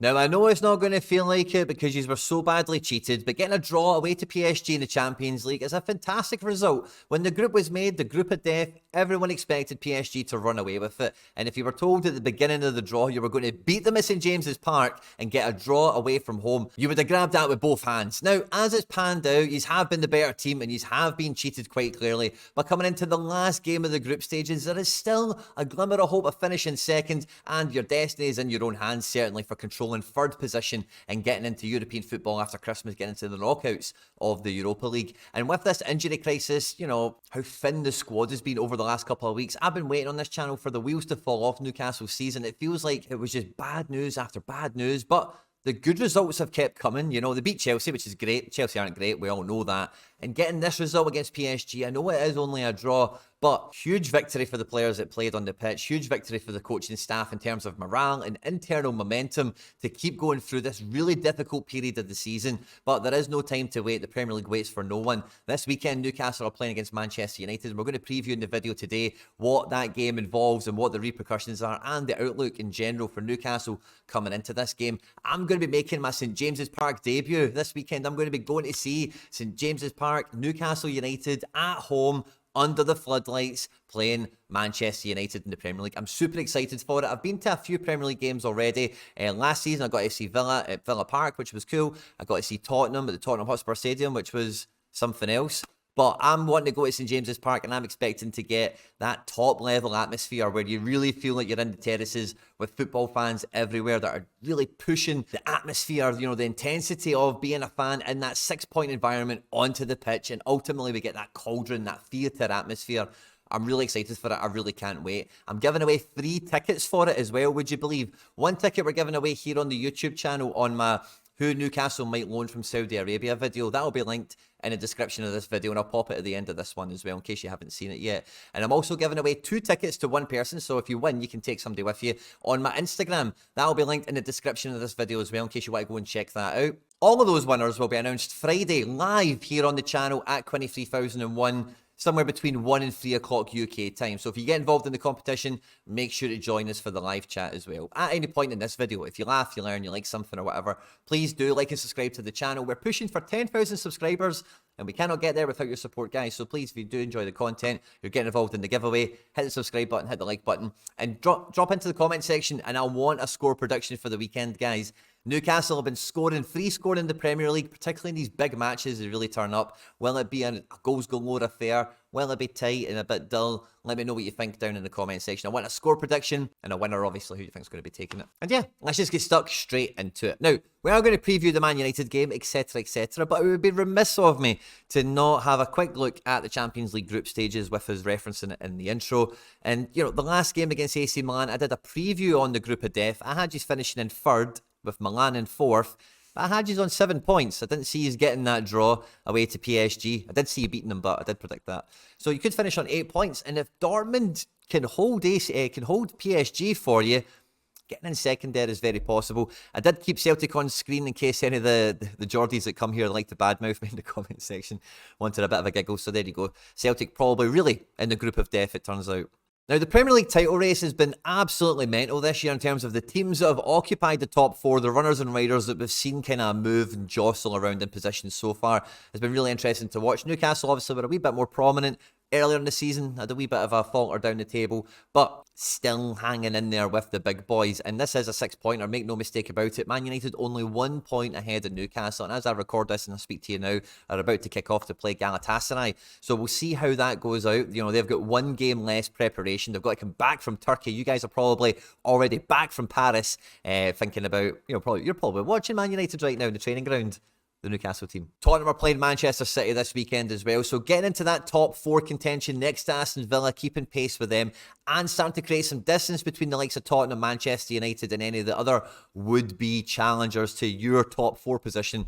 Now, I know it's not going to feel like it because you were so badly cheated, but getting a draw away to PSG in the Champions League is a fantastic result. When the group was made, the group of death, everyone expected PSG to run away with it. And if you were told at the beginning of the draw you were going to beat them at St James's Park and get a draw away from home, you would have grabbed that with both hands. Now, as it's panned out, you have been the better team and you have been cheated quite clearly. But coming into the last game of the group stages, there is still a glimmer of hope of finishing second, and your destiny is in your own hands, certainly, for controlling third position and getting into European football after Christmas, getting into the knockouts of the Europa League. And with this injury crisis, you know, how thin the squad has been over the last couple of weeks, I've been waiting on this channel for the wheels to fall off Newcastle's season. It feels like it was just bad news after bad news, but the good results have kept coming. You know, they beat Chelsea, which is great. Chelsea aren't great, we all know that. And getting this result against PSG, I know it is only a draw, but huge victory for the players that played on the pitch, huge victory for the coaching staff in terms of morale and internal momentum to keep going through this really difficult period of the season. But there is no time to wait. The Premier League waits for no one. This weekend, Newcastle are playing against Manchester United, and we're going to preview in the video today what that game involves and what the repercussions are and the outlook in general for Newcastle coming into this game. I'm going to be making my St James's Park debut this weekend. I'm going to be going to see St James's Park, Newcastle United at home, under the floodlights, playing Manchester United in the Premier League. I'm super excited for it. I've been to a few Premier League games already. Last season, I got to see Villa at Villa Park, which was cool. I got to see Tottenham at the Tottenham Hotspur Stadium, which was something else. But I'm wanting to go to St James's Park, and I'm expecting to get that top-level atmosphere where you really feel like you're in the terraces with football fans everywhere that are really pushing the atmosphere, you know, the intensity of being a fan in that six-point environment onto the pitch, and ultimately we get that cauldron, that theatre atmosphere. I'm really excited for it. I really can't wait. I'm giving away 3 tickets for it as well, would you believe? 1 ticket we're giving away here on the YouTube channel on my Who Newcastle Might Loan from Saudi Arabia video. That'll be linked in the description of this video, and I'll pop it at the end of this one as well in case you haven't seen it yet. And I'm also giving away 2 tickets to 1 person, so if you win, you can take somebody with you on my Instagram. That'll be linked in the description of this video as well in case you want to go and check that out. All of those winners will be announced Friday live here on the channel at 23001. Somewhere between 1 and 3 o'clock UK time. So if you get involved in the competition, make sure to join us for the live chat as well. At any point in this video, if you laugh, you learn, you like something or whatever, please do like and subscribe to the channel. We're pushing for 10,000 subscribers, and we cannot get there without your support, guys. So please, if you do enjoy the content, you're getting involved in the giveaway, hit the subscribe button, hit the like button, and drop into the comment section, and I'll want a score prediction for the weekend, guys. Newcastle have been free scoring in the Premier League, particularly in these big matches they really turn up. Will it be a goals galore affair? Will it be tight and a bit dull? Let me know what you think down in the comment section. I want a score prediction and a winner, obviously, who you think is going to be taking it. And yeah, let's just get stuck straight into it. Now, we are going to preview the Man United game, etc., etc., but it would be remiss of me to not have a quick look at the Champions League group stages with us referencing it in the intro. And, you know, the last game against AC Milan, I did a preview on the group of death. I had you finishing in 3rd, with Milan in 4th. But I had you on 7 points. I didn't see you getting that draw away to PSG. I did see you beating them, but I did predict that. So you could finish on 8 points. And if Dortmund can hold PSG for you, getting in second there is very possible. I did keep Celtic on screen in case any of the Geordies that come here like to badmouth me in the comment section wanted a bit of a giggle. So there you go. Celtic probably really in the group of death, it turns out. Now, the Premier League title race has been absolutely mental this year in terms of the teams that have occupied the top 4, the runners and riders that we've seen kind of move and jostle around in positions so far. It's been really interesting to watch. Newcastle obviously were a wee bit more prominent earlier in the season, had a wee bit of a falter down the table, but still hanging in there with the big boys. And this is a 6-pointer, make no mistake about it. Man United only 1 point ahead of Newcastle, and as I record this and I speak to you now, are about to kick off to play Galatasaray. So we'll see how that goes out. You know, they've got 1 game less preparation. They've got to come back from Turkey. You guys are probably already back from Paris, thinking about, you're probably watching Man United right now in the training ground. The Newcastle team. Tottenham are playing Manchester City this weekend as well. So getting into that top 4 contention next to Aston Villa, keeping pace with them, and starting to create some distance between the likes of Tottenham, Manchester United, and any of the other would-be challengers to your top 4 position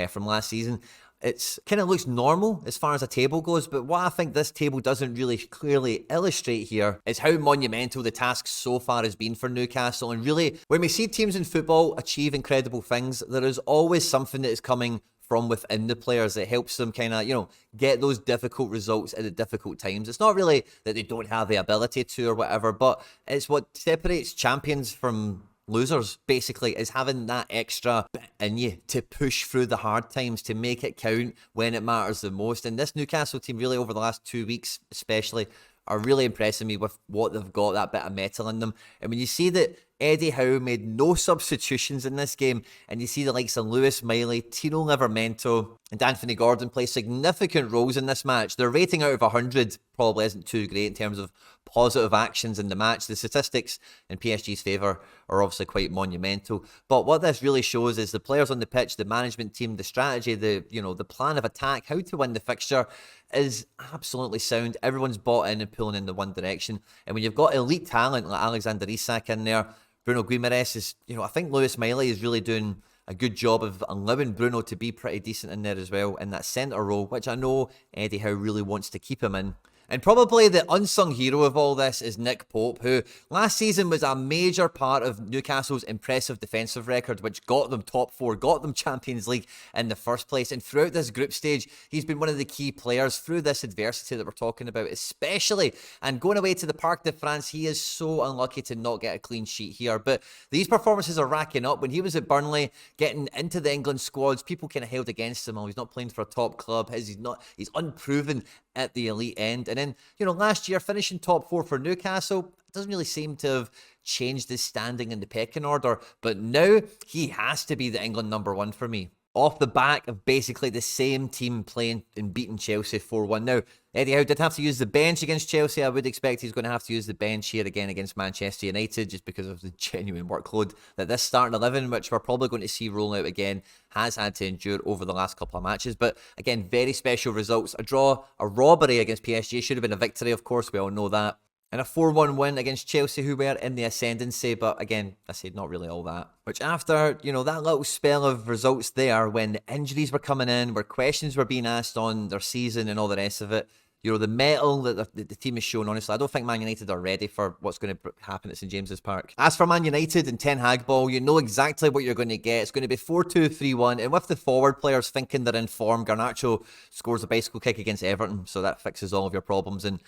from last season. It's kind of looks normal as far as a table goes, but what I think this table doesn't really clearly illustrate here is how monumental the task so far has been for Newcastle. And really, when we see teams in football achieve incredible things, there is always something that is coming from within the players that helps them kind of, you know, get those difficult results at the difficult times. It's not really that they don't have the ability to or whatever, but it's what separates champions from losers, basically, is having that extra bit in you to push through the hard times, to make it count when it matters the most. And this Newcastle team, really over the last 2 weeks especially, are really impressing me with what they've got, that bit of metal in them. And when you see that Eddie Howe made no substitutions in this game, and you see the likes of Lewis Miley, Tino Livramento, and Anthony Gordon play significant roles in this match. Their rating out of 100 probably isn't too great in terms of positive actions in the match. The statistics in PSG's favour are obviously quite monumental. But what this really shows is the players on the pitch, the management team, the strategy, the plan of attack, how to win the fixture is absolutely sound. Everyone's bought in and pulling in the one direction. And when you've got elite talent like Alexander Isak in there, Bruno Guimaraes is, I think Lewis Miley is really doing a good job of allowing Bruno to be pretty decent in there as well in that centre role, which I know Eddie Howe really wants to keep him in. And probably the unsung hero of all this is Nick Pope, who last season was a major part of Newcastle's impressive defensive record, which got them top four, got them Champions League in the first place. And throughout this group stage, he's been one of the key players through this adversity that we're talking about, especially. And going away to the Parc de France, he is so unlucky to not get a clean sheet here. But these performances are racking up. When he was at Burnley, getting into the England squads, people kind of held against him. Oh, he's not playing for a top club. He's unproven at the elite end. And then, last year finishing top four for Newcastle doesn't really seem to have changed his standing in the pecking order. But now he has to be the England #1 for me. Off the back of basically the same team playing and beating Chelsea 4-1. Now, Eddie Howe did have to use the bench against Chelsea. I would expect he's going to have to use the bench here again against Manchester United just because of the genuine workload that this starting 11, which we're probably going to see roll out again, has had to endure over the last couple of matches. But again, very special results. A draw, a robbery against PSG. Should have been a victory, of course. We all know that. And a 4-1 win against Chelsea, who were in the ascendancy. But again, I said not really all that. Which after, that little spell of results there, when the injuries were coming in, where questions were being asked on their season and all the rest of it, the metal that the team has shown, honestly, I don't think Man United are ready for what's going to happen at St James's Park. As for Man United and Ten Hag ball, you know exactly what you're going to get. It's going to be 4-2-3-1, and with the forward players thinking they're in form, Garnacho scores a bicycle kick against Everton, so that fixes all of your problems. And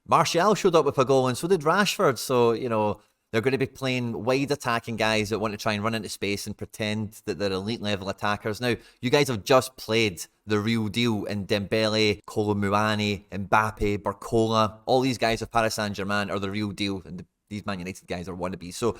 Martial showed up with a goal, and so did Rashford. So, they're going to be playing wide attacking guys that want to try and run into space and pretend that they're elite level attackers. Now, you guys have just played the real deal in Dembele, Kolo Muani, Mbappe, Barcola. All these guys of Paris Saint-Germain are the real deal, and these Man United guys are wannabes. So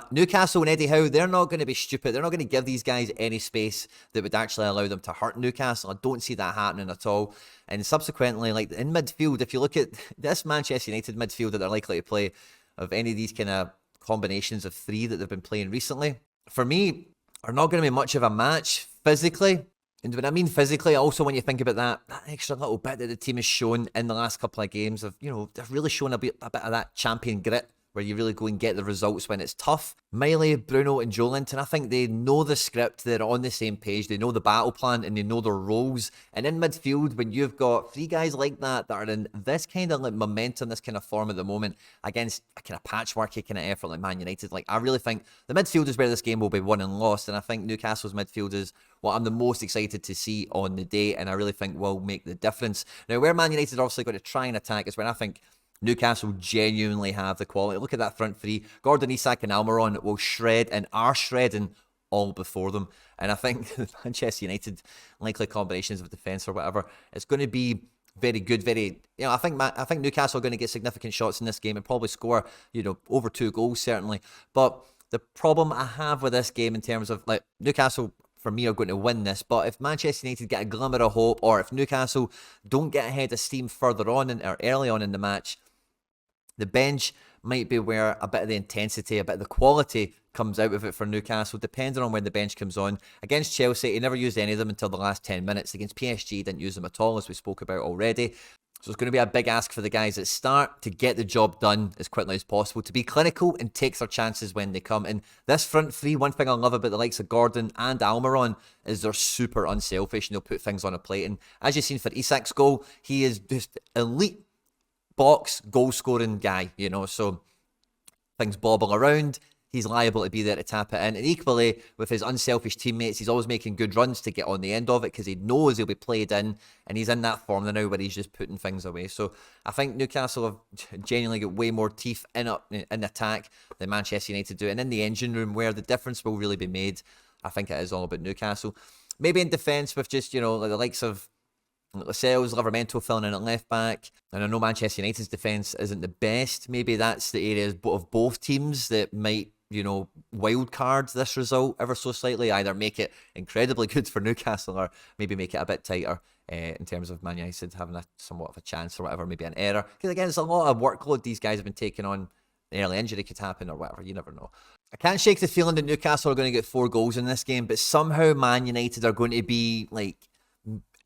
Newcastle and Eddie Howe, they're not going to be stupid. They're not going to give these guys any space that would actually allow them to hurt Newcastle. I don't see that happening at all. And subsequently, like in midfield, if you look at this Manchester United midfield that they're likely to play, of any of these kind of combinations of three that they've been playing recently, for me, are not going to be much of a match physically. And when I mean physically, also when you think about that extra little bit that the team has shown in the last couple of games of, they've really shown a bit of that champion grit where you really go and get the results when it's tough. Miley, Bruno and Joelinton, I think they know the script, they're on the same page, they know the battle plan and they know their roles. And in midfield, when you've got three guys like that are in this kind of like momentum, this kind of form at the moment, against a kind of patchworky kind of effort like Man United, like I really think the midfield is where this game will be won and lost. And I think Newcastle's midfield is what I'm the most excited to see on the day, and I really think will make the difference. Now, where Man United are obviously going to try and attack is when I think Newcastle genuinely have the quality. Look at that front three. Gordon, Isak and Almiron will shred and are shredding all before them. And I think the Manchester United likely combinations of defence or whatever, it's going to be very good, very, I think Newcastle are going to get significant shots in this game and probably score, over 2 goals certainly. But the problem I have with this game in terms of like Newcastle, for me, are going to win this, but if Manchester United get a glimmer of hope, or if Newcastle don't get ahead of steam further on or early on in the match, the bench might be where a bit of the intensity, a bit of the quality comes out of it for Newcastle, depending on when the bench comes on. Against Chelsea, he never used any of them until the last 10 minutes. Against PSG, he didn't use them at all, as we spoke about already. So it's going to be a big ask for the guys at start to get the job done as quickly as possible, to be clinical and take their chances when they come. And this front three, one thing I love about the likes of Gordon and Almiron is they're super unselfish and they'll put things on a plate. And as you've seen for Isak's goal, he is just elite box goal scoring guy, so things bobble around. he's liable to be there to tap it in. And equally, with his unselfish teammates, he's always making good runs to get on the end of it because he knows he'll be played in, and he's in that form now where he's just putting things away. So I think Newcastle have genuinely got way more teeth in attack than Manchester United do. And in the engine room, where the difference will really be made, I think it is all about Newcastle. Maybe in defence with just, the likes of Lascelles, Livramento filling in at left back. And I know Manchester United's defence isn't the best. Maybe that's the areas of both teams that might, wild card this result ever so slightly. Either make it incredibly good for Newcastle or maybe make it a bit tighter in terms of Man United having somewhat of a chance or whatever, maybe an error. Because again, it's a lot of workload these guys have been taking on. An early injury could happen or whatever. You never know. I can't shake the feeling that Newcastle are going to get 4 goals in this game, but somehow Man United are going to be like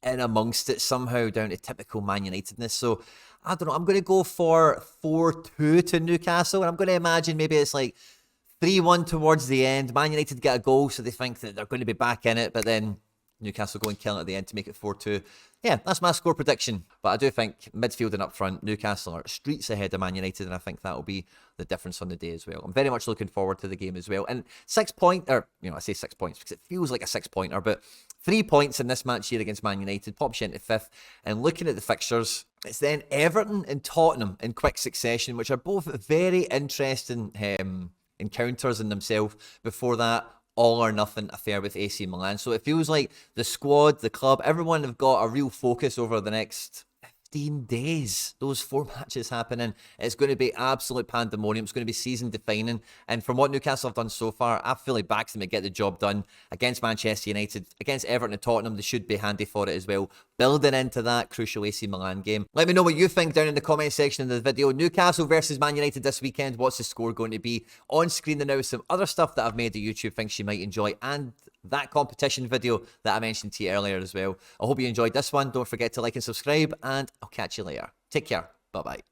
in amongst it somehow, down to typical Man Unitedness. So I don't know, I'm going to go for 4-2 to Newcastle, and I'm going to imagine maybe it's like 3-1 towards the end. Man United get a goal, so they think that they're going to be back in it, but then Newcastle go and kill it at the end to make it 4-2. Yeah, that's my score prediction. But I do think midfield and up front, Newcastle are streets ahead of Man United, and I think that will be the difference on the day as well. I'm very much looking forward to the game as well. And 6 pointer, I say 6 points because it feels like a 6-pointer, but 3 points in this match here against Man United, pops you into 5th. And looking at the fixtures, it's then Everton and Tottenham in quick succession, which are both very interesting encounters in themselves. Before that, all or nothing affair with AC Milan. So it feels like the squad, the club, everyone have got a real focus over the next 15 days. Those 4 matches happening. It's going to be absolute pandemonium. It's going to be season defining. And from what Newcastle have done so far, I fully back them to get the job done against Manchester United, against Everton and Tottenham. They should be handy for it as well. Building into that crucial AC Milan game. Let me know what you think down in the comment section of the video. Newcastle versus Man United this weekend. What's the score going to be? On screen now some other stuff that I've made that YouTube thinks you might enjoy, and that competition video that I mentioned to you earlier as well. I hope you enjoyed this one. Don't forget to like and subscribe, and I'll catch you later. Take care. Bye-bye.